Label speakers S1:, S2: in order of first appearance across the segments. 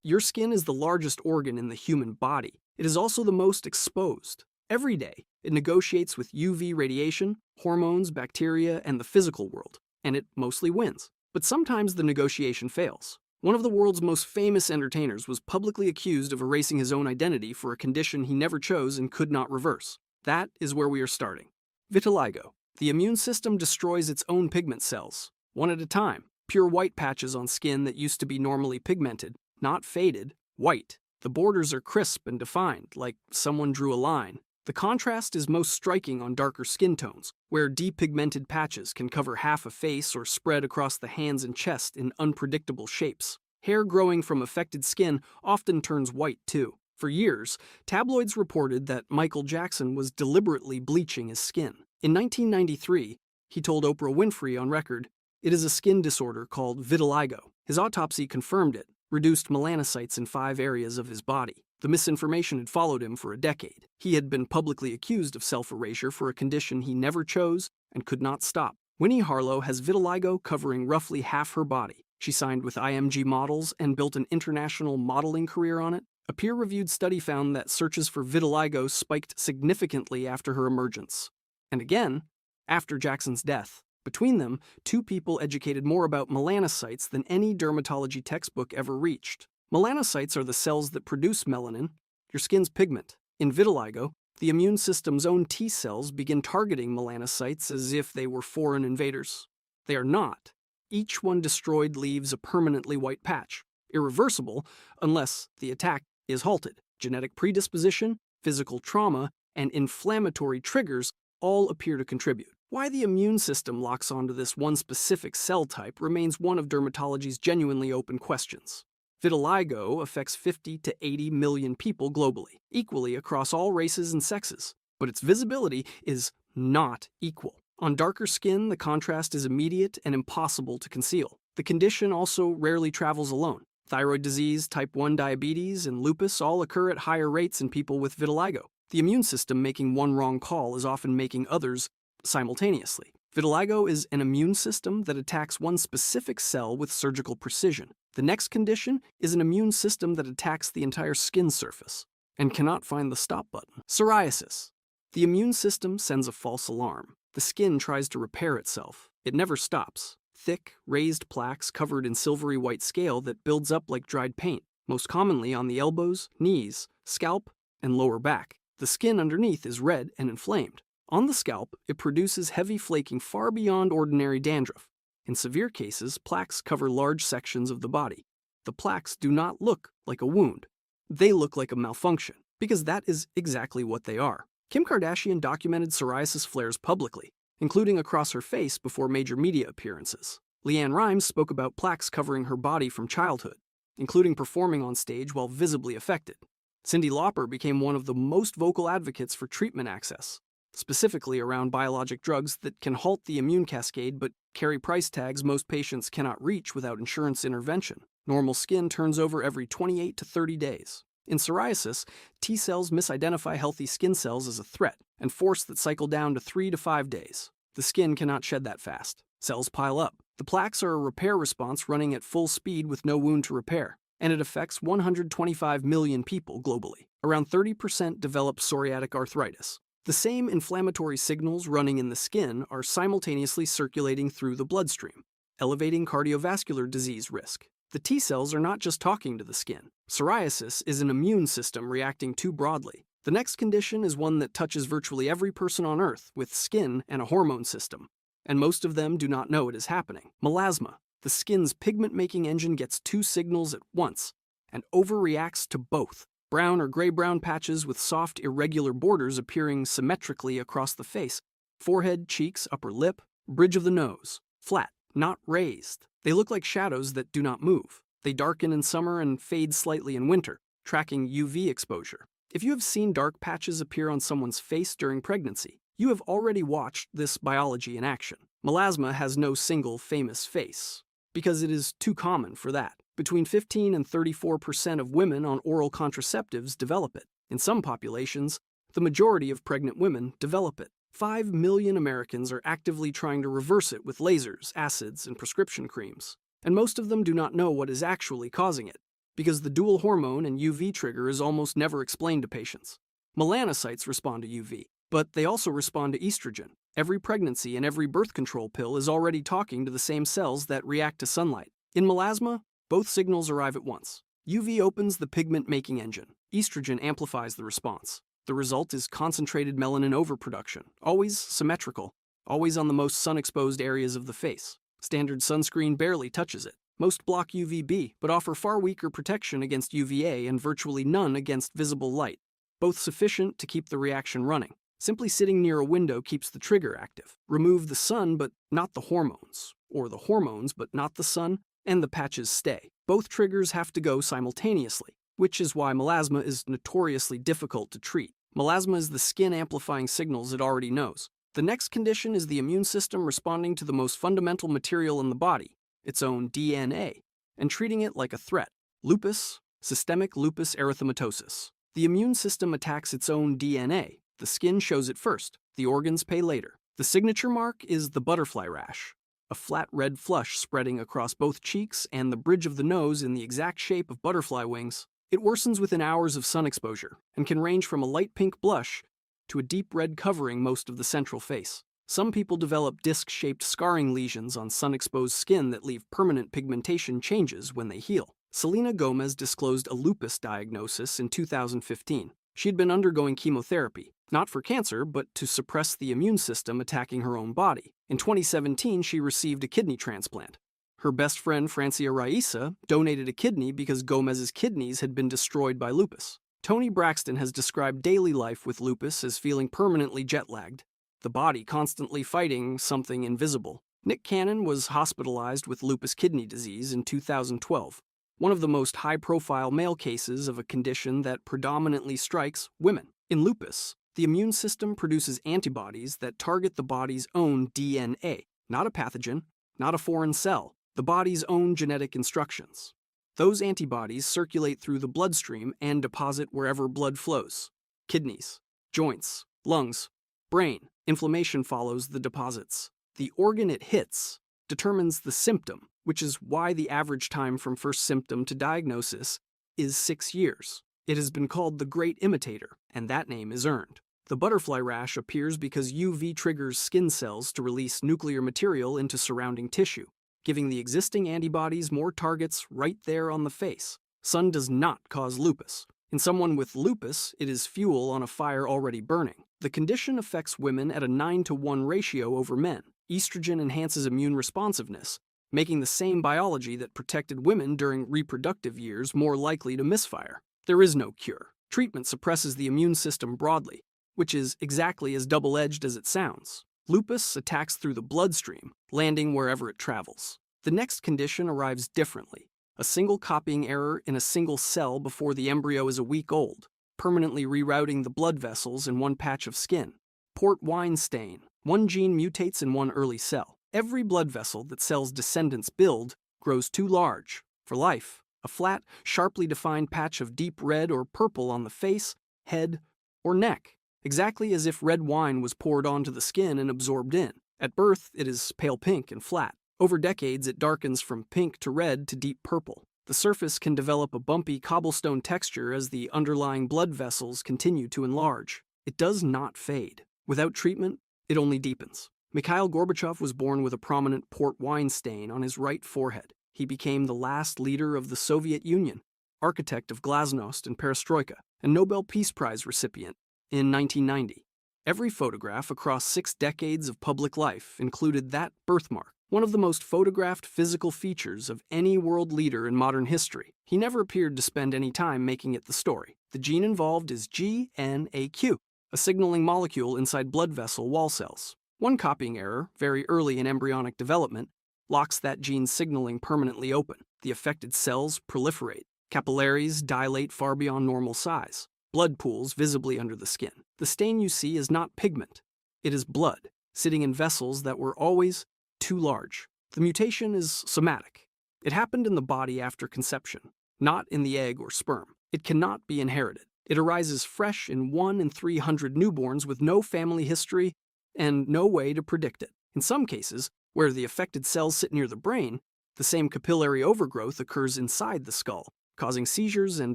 S1: Your skin is the largest organ in the human body. It is also the most exposed. Every day, it negotiates with UV radiation, hormones, bacteria, and the physical world, and it mostly wins. But sometimes the negotiation fails. One of the world's most famous entertainers was publicly accused of erasing his own identity for a condition he never chose and could not reverse. That is where we are starting. Vitiligo. The immune system destroys its own pigment cells, one at a time. Pure white patches on skin that used to be normally pigmented, not faded, white. The borders are crisp and defined, like someone drew a line. The contrast is most striking on darker skin tones, where depigmented patches can cover half a face or spread across the hands and chest in unpredictable shapes. Hair growing from affected skin often turns white too. For years, tabloids reported that Michael Jackson was deliberately bleaching his skin. In 1993, he told Oprah Winfrey on record, "It is a skin disorder called vitiligo." His autopsy confirmed it, reduced melanocytes in 5 areas of his body. The misinformation had followed him for a decade. He had been publicly accused of self-erasure for a condition he never chose and could not stop. Winnie Harlow has vitiligo covering roughly half her body. She signed with IMG Models and built an international modeling career on it. A peer-reviewed study found that searches for vitiligo spiked significantly after her emergence. And again, after Jackson's death. Between them, 2 people educated more about melanocytes than any dermatology textbook ever reached. Melanocytes are the cells that produce melanin, your skin's pigment. In vitiligo, the immune system's own T cells begin targeting melanocytes as if they were foreign invaders. They are not. Each one destroyed leaves a permanently white patch, irreversible unless the attack is halted. Genetic predisposition, physical trauma, and inflammatory triggers all appear to contribute. Why the immune system locks onto this one specific cell type remains one of dermatology's genuinely open questions. Vitiligo affects 50 to 80 million people globally, equally across all races and sexes, but its visibility is not equal. On darker skin, the contrast is immediate and impossible to conceal. The condition also rarely travels alone. Thyroid disease, type 1 diabetes, and lupus all occur at higher rates in people with vitiligo. The immune system making one wrong call is often making others simultaneously. Vitiligo is an immune system that attacks one specific cell with surgical precision. The next condition is an immune system that attacks the entire skin surface and cannot find the stop button. Psoriasis. The immune system sends a false alarm. The skin tries to repair itself. It never stops. Thick, raised plaques covered in silvery white scale that builds up like dried paint, most commonly on the elbows, knees, scalp, and lower back. The skin underneath is red and inflamed. On the scalp, it produces heavy flaking far beyond ordinary dandruff. In severe cases, plaques cover large sections of the body. The plaques do not look like a wound. They look like a malfunction, because that is exactly what they are. Kim Kardashian documented psoriasis flares publicly, including across her face before major media appearances. LeAnn Rimes spoke about plaques covering her body from childhood, including performing on stage while visibly affected. Cyndi Lauper became one of the most vocal advocates for treatment access, specifically around biologic drugs that can halt the immune cascade but carry price tags most patients cannot reach without insurance intervention. Normal skin turns over every 28 to 30 days. In psoriasis, T cells misidentify healthy skin cells as a threat and force that cycle down to 3 to 5 days. The skin cannot shed that fast. Cells pile up. The plaques are a repair response running at full speed with no wound to repair, and it affects 125 million people globally. Around 30% develop psoriatic arthritis. The same inflammatory signals running in the skin are simultaneously circulating through the bloodstream, elevating cardiovascular disease risk. The T cells are not just talking to the skin. Psoriasis is an immune system reacting too broadly. The next condition is one that touches virtually every person on Earth with skin and a hormone system, and most of them do not know it is happening. Melasma. The skin's pigment-making engine gets 2 signals at once and overreacts to both. Brown or gray-brown patches with soft, irregular borders appearing symmetrically across the face. Forehead, cheeks, upper lip, bridge of the nose. Flat, not raised. They look like shadows that do not move. They darken in summer and fade slightly in winter, tracking UV exposure. If you have seen dark patches appear on someone's face during pregnancy, you have already watched this biology in action. Melasma has no single famous face, because it is too common for that. Between 15 and 34% of women on oral contraceptives develop it. In some populations, the majority of pregnant women develop it. 5 million Americans are actively trying to reverse it with lasers, acids, and prescription creams, and most of them do not know what is actually causing it. because the dual hormone and UV trigger is almost never explained to patients. Melanocytes respond to UV, but they also respond to estrogen. Every pregnancy and every birth control pill is already talking to the same cells that react to sunlight. In melasma, both signals arrive at once. UV opens the pigment-making engine. Estrogen amplifies the response. The result is concentrated melanin overproduction, always symmetrical, always on the most sun-exposed areas of the face. Standard sunscreen barely touches it. Most block UVB, but offer far weaker protection against UVA and virtually none against visible light, both sufficient to keep the reaction running. Simply sitting near a window keeps the trigger active. Remove the sun but not the hormones, or the hormones but not the sun, and the patches stay. Both triggers have to go simultaneously, which is why melasma is notoriously difficult to treat. Melasma is the skin amplifying signals it already knows. The next condition is the immune system responding to the most fundamental material in the body, its own DNA, and treating it like a threat. Lupus, systemic lupus erythematosus. The immune system attacks its own DNA. The skin shows it first, the organs pay later. The signature mark is the butterfly rash, a flat red flush spreading across both cheeks and the bridge of the nose in the exact shape of butterfly wings. It worsens within hours of sun exposure and can range from a light pink blush to a deep red covering most of the central face. Some people develop disc-shaped scarring lesions on sun-exposed skin that leave permanent pigmentation changes when they heal. Selena Gomez disclosed a lupus diagnosis in 2015. She had been undergoing chemotherapy, not for cancer, but to suppress the immune system attacking her own body. In 2017, she received a kidney transplant. Her best friend, Francia Raisa, donated a kidney because Gomez's kidneys had been destroyed by lupus. Toni Braxton has described daily life with lupus as feeling permanently jet-lagged, the body constantly fighting something invisible. Nick Cannon was hospitalized with lupus kidney disease in 2012, one of the most high-profile male cases of a condition that predominantly strikes women. In lupus, the immune system produces antibodies that target the body's own DNA, not a pathogen, not a foreign cell, the body's own genetic instructions. Those antibodies circulate through the bloodstream and deposit wherever blood flows. Kidneys, joints, lungs, brain. Inflammation follows the deposits. The organ it hits determines the symptom, which is why the average time from first symptom to diagnosis is 6 years. It has been called the Great Imitator, and that name is earned. The butterfly rash appears because UV triggers skin cells to release nuclear material into surrounding tissue, giving the existing antibodies more targets right there on the face. Sun does not cause lupus. In someone with lupus, it is fuel on a fire already burning. The condition affects women at a 9-to-1 ratio over men. Estrogen enhances immune responsiveness, making the same biology that protected women during reproductive years more likely to misfire. There is no cure. Treatment suppresses the immune system broadly, which is exactly as double-edged as it sounds. Lupus attacks through the bloodstream, landing wherever it travels. The next condition arrives differently. A single copying error in a single cell before the embryo is a week old, permanently rerouting the blood vessels in one patch of skin. Port wine stain. One gene mutates in one early cell. Every blood vessel that cell's descendants build grows too large. For life, a flat, sharply defined patch of deep red or purple on the face, head, or neck, exactly as if red wine was poured onto the skin and absorbed in. At birth, it is pale pink and flat. Over decades, it darkens from pink to red to deep purple. The surface can develop a bumpy cobblestone texture as the underlying blood vessels continue to enlarge. It does not fade. Without treatment, it only deepens. Mikhail Gorbachev was born with a prominent port wine stain on his right forehead. He became the last leader of the Soviet Union, architect of glasnost and perestroika, and Nobel Peace Prize recipient in 1990. Every photograph across 6 decades of public life included that birthmark, one of the most photographed physical features of any world leader in modern history. He never appeared to spend any time making it the story. The gene involved is GNAQ, a signaling molecule inside blood vessel wall cells. One copying error, very early in embryonic development, locks that gene's signaling permanently open. The affected cells proliferate. Capillaries dilate far beyond normal size. Blood pools visibly under the skin. The stain you see is not pigment. It is blood, sitting in vessels that were always too large. The mutation is somatic. It happened in the body after conception, not in the egg or sperm. It cannot be inherited. It arises fresh in 1 in 300 newborns with no family history and no way to predict it. In some cases, where the affected cells sit near the brain, the same capillary overgrowth occurs inside the skull. causing seizures and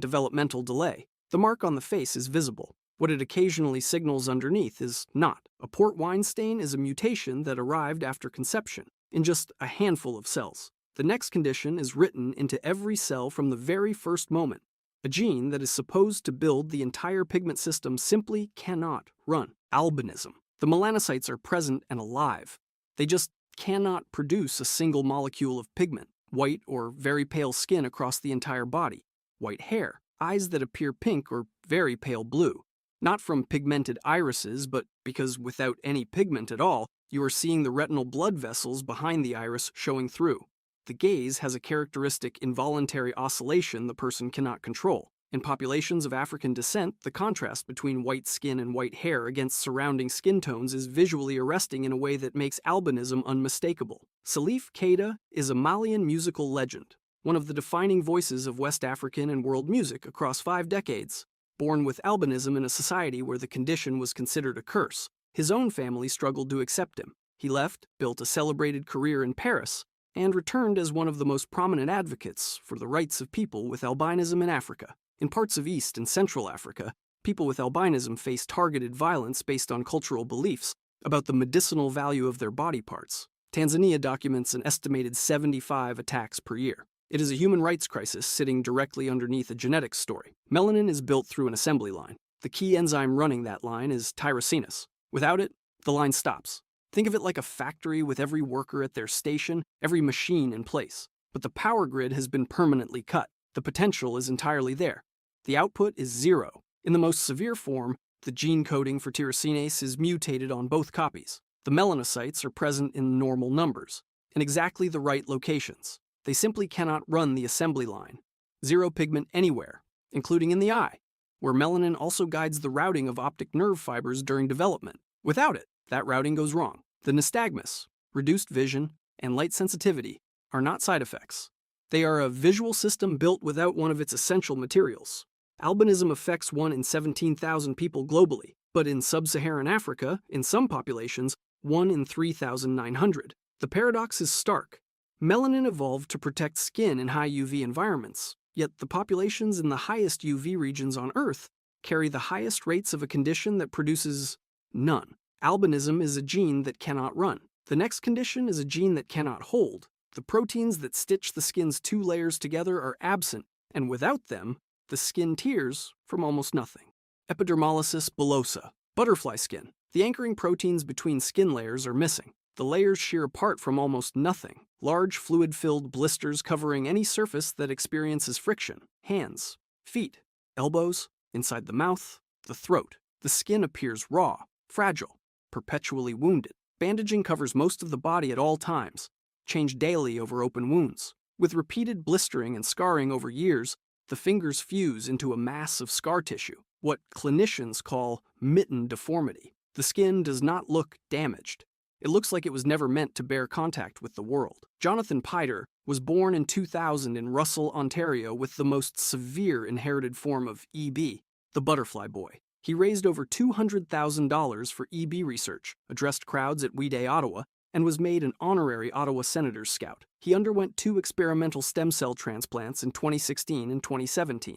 S1: developmental delay. The mark on the face is visible. What it occasionally signals underneath is not. A port wine stain is a mutation that arrived after conception, in just a handful of cells. The next condition is written into every cell from the very first moment. A gene that is supposed to build the entire pigment system simply cannot run. Albinism. The melanocytes are present and alive. They just cannot produce a single molecule of pigment. White or very pale skin across the entire body. White hair. Eyes that appear pink or very pale blue. Not from pigmented irises, but because without any pigment at all, you are seeing the retinal blood vessels behind the iris showing through. The gaze has a characteristic involuntary oscillation the person cannot control. In populations of African descent, the contrast between white skin and white hair against surrounding skin tones is visually arresting in a way that makes albinism unmistakable. Salif Keita is a Malian musical legend, one of the defining voices of West African and world music across 5 decades. Born with albinism in a society where the condition was considered a curse, his own family struggled to accept him. He left, built a celebrated career in Paris, and returned as one of the most prominent advocates for the rights of people with albinism in Africa. In parts of East and Central Africa, people with albinism face targeted violence based on cultural beliefs about the medicinal value of their body parts. Tanzania documents an estimated 75 attacks per year. It is a human rights crisis sitting directly underneath a genetics story. Melanin is built through an assembly line. The key enzyme running that line is tyrosinase. Without it, the line stops. Think of it like a factory with every worker at their station, every machine in place. But the power grid has been permanently cut. The potential is entirely there. The output is 0. In the most severe form, the gene coding for tyrosinase is mutated on both copies. The melanocytes are present in normal numbers, in exactly the right locations. They simply cannot run the assembly line. 0 pigment anywhere, including in the eye, where melanin also guides the routing of optic nerve fibers during development. Without it, that routing goes wrong. The nystagmus, reduced vision, and light sensitivity are not side effects. They are a visual system built without one of its essential materials. Albinism affects 1 in 17,000 people globally, but in sub-Saharan Africa, in some populations, 1 in 3,900. The paradox is stark. Melanin evolved to protect skin in high UV environments, yet the populations in the highest UV regions on Earth carry the highest rates of a condition that produces none. Albinism is a gene that cannot run. The next condition is a gene that cannot hold. The proteins that stitch the skin's 2 layers together are absent, and without them, the skin tears from almost nothing. Epidermolysis bullosa, butterfly skin. The anchoring proteins between skin layers are missing. The layers shear apart from almost nothing. Large fluid-filled blisters covering any surface that experiences friction. Hands, feet, elbows, inside the mouth, the throat. The skin appears raw, fragile, perpetually wounded. Bandaging covers most of the body at all times, changed daily over open wounds. With repeated blistering and scarring over years, the fingers fuse into a mass of scar tissue, what clinicians call mitten deformity. The skin does not look damaged. It looks like it was never meant to bear contact with the world. Jonathan Piter was born in 2000 in Russell, Ontario, with the most severe inherited form of EB, the butterfly boy. He raised over $200,000 for EB research, addressed crowds at We Day Ottawa, and was made an honorary Ottawa Senator's Scout. He underwent 2 experimental stem cell transplants in 2016 and 2017,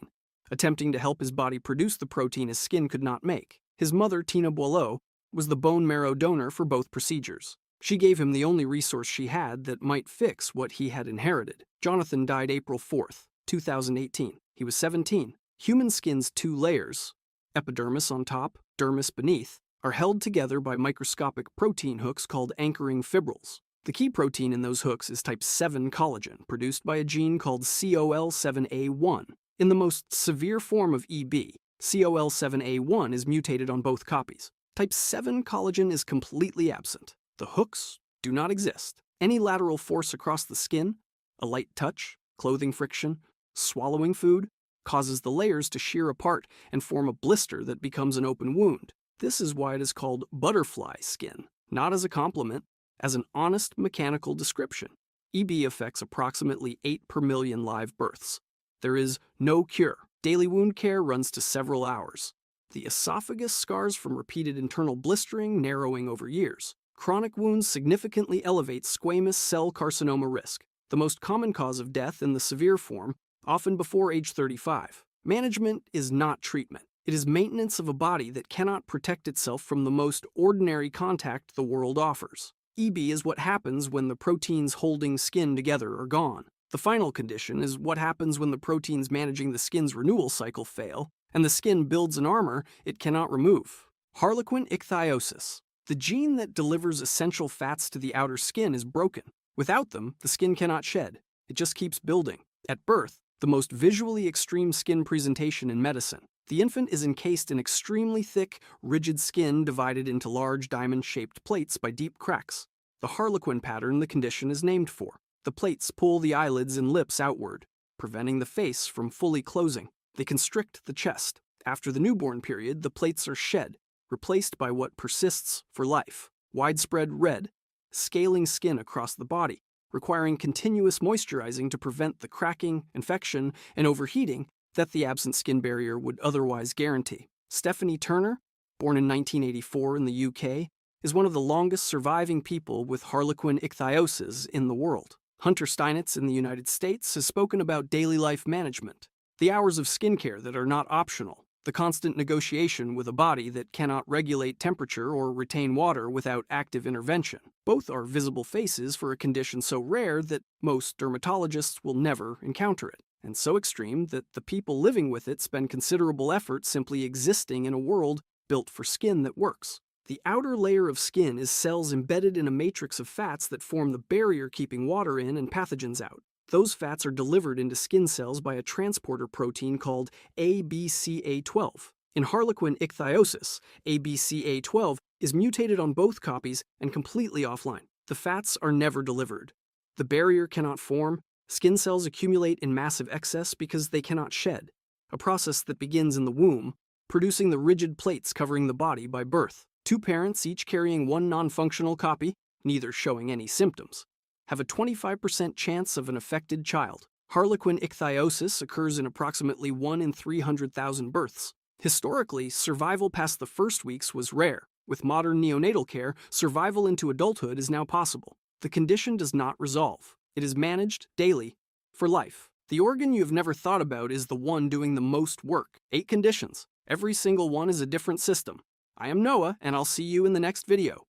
S1: attempting to help his body produce the protein his skin could not make. His mother, Tina Boileau, was the bone marrow donor for both procedures. She gave him the only resource she had that might fix what he had inherited. Jonathan died April 4, 2018. He was 17. Human skin's 2 layers, epidermis on top, dermis beneath, are held together by microscopic protein hooks called anchoring fibrils. The key protein in those hooks is type 7 collagen, produced by a gene called COL7A1. In the most severe form of EB, COL7A1 is mutated on both copies. Type 7 collagen is completely absent. The hooks do not exist. Any lateral force across the skin, a light touch, clothing friction, swallowing food, causes the layers to shear apart and form a blister that becomes an open wound. This is why it is called butterfly skin, not as a compliment, as an honest mechanical description. EB affects approximately 8 per million live births. There is no cure. Daily wound care runs to several hours. The esophagus scars from repeated internal blistering, narrowing over years. Chronic wounds significantly elevate squamous cell carcinoma risk. The most common cause of death in the severe form, often before age 35. Management is not treatment. It is maintenance of a body that cannot protect itself from the most ordinary contact the world offers. EB is what happens when the proteins holding skin together are gone. The final condition is what happens when the proteins managing the skin's renewal cycle fail, and the skin builds an armor it cannot remove. Harlequin ichthyosis. The gene that delivers essential fats to the outer skin is broken. Without them, the skin cannot shed. It just keeps building. At birth, the most visually extreme skin presentation in medicine, the infant is encased in extremely thick, rigid skin divided into large diamond-shaped plates by deep cracks. The harlequin pattern the condition is named for. The plates pull the eyelids and lips outward, preventing the face from fully closing. They constrict the chest. After the newborn period, the plates are shed, replaced by what persists for life. Widespread red, scaling skin across the body, requiring continuous moisturizing to prevent the cracking, infection, and overheating that the absent skin barrier would otherwise guarantee. Stephanie Turner, born in 1984 in the UK, is one of the longest surviving people with harlequin ichthyosis in the world. Hunter Steinitz in the United States has spoken about daily life management, the hours of skincare that are not optional, the constant negotiation with a body that cannot regulate temperature or retain water without active intervention. Both are visible faces for a condition so rare that most dermatologists will never encounter it, and so extreme that the people living with it spend considerable effort simply existing in a world built for skin that works. The outer layer of skin is cells embedded in a matrix of fats that form the barrier keeping water in and pathogens out. Those fats are delivered into skin cells by a transporter protein called ABCA12. In harlequin ichthyosis, ABCA12 is mutated on both copies and completely offline. The fats are never delivered. The barrier cannot form. Skin cells accumulate in massive excess because they cannot shed, a process that begins in the womb, producing the rigid plates covering the body by birth. Two parents, each carrying one non-functional copy, neither showing any symptoms, have a 25% chance of an affected child. Harlequin ichthyosis occurs in approximately 1 in 300,000 births. Historically, survival past the first weeks was rare. With modern neonatal care, survival into adulthood is now possible. The condition does not resolve. It is managed daily, for life. The organ you have never thought about is the one doing the most work. 8 conditions. Every single one is a different system. I am Noah, and I'll see you in the next video.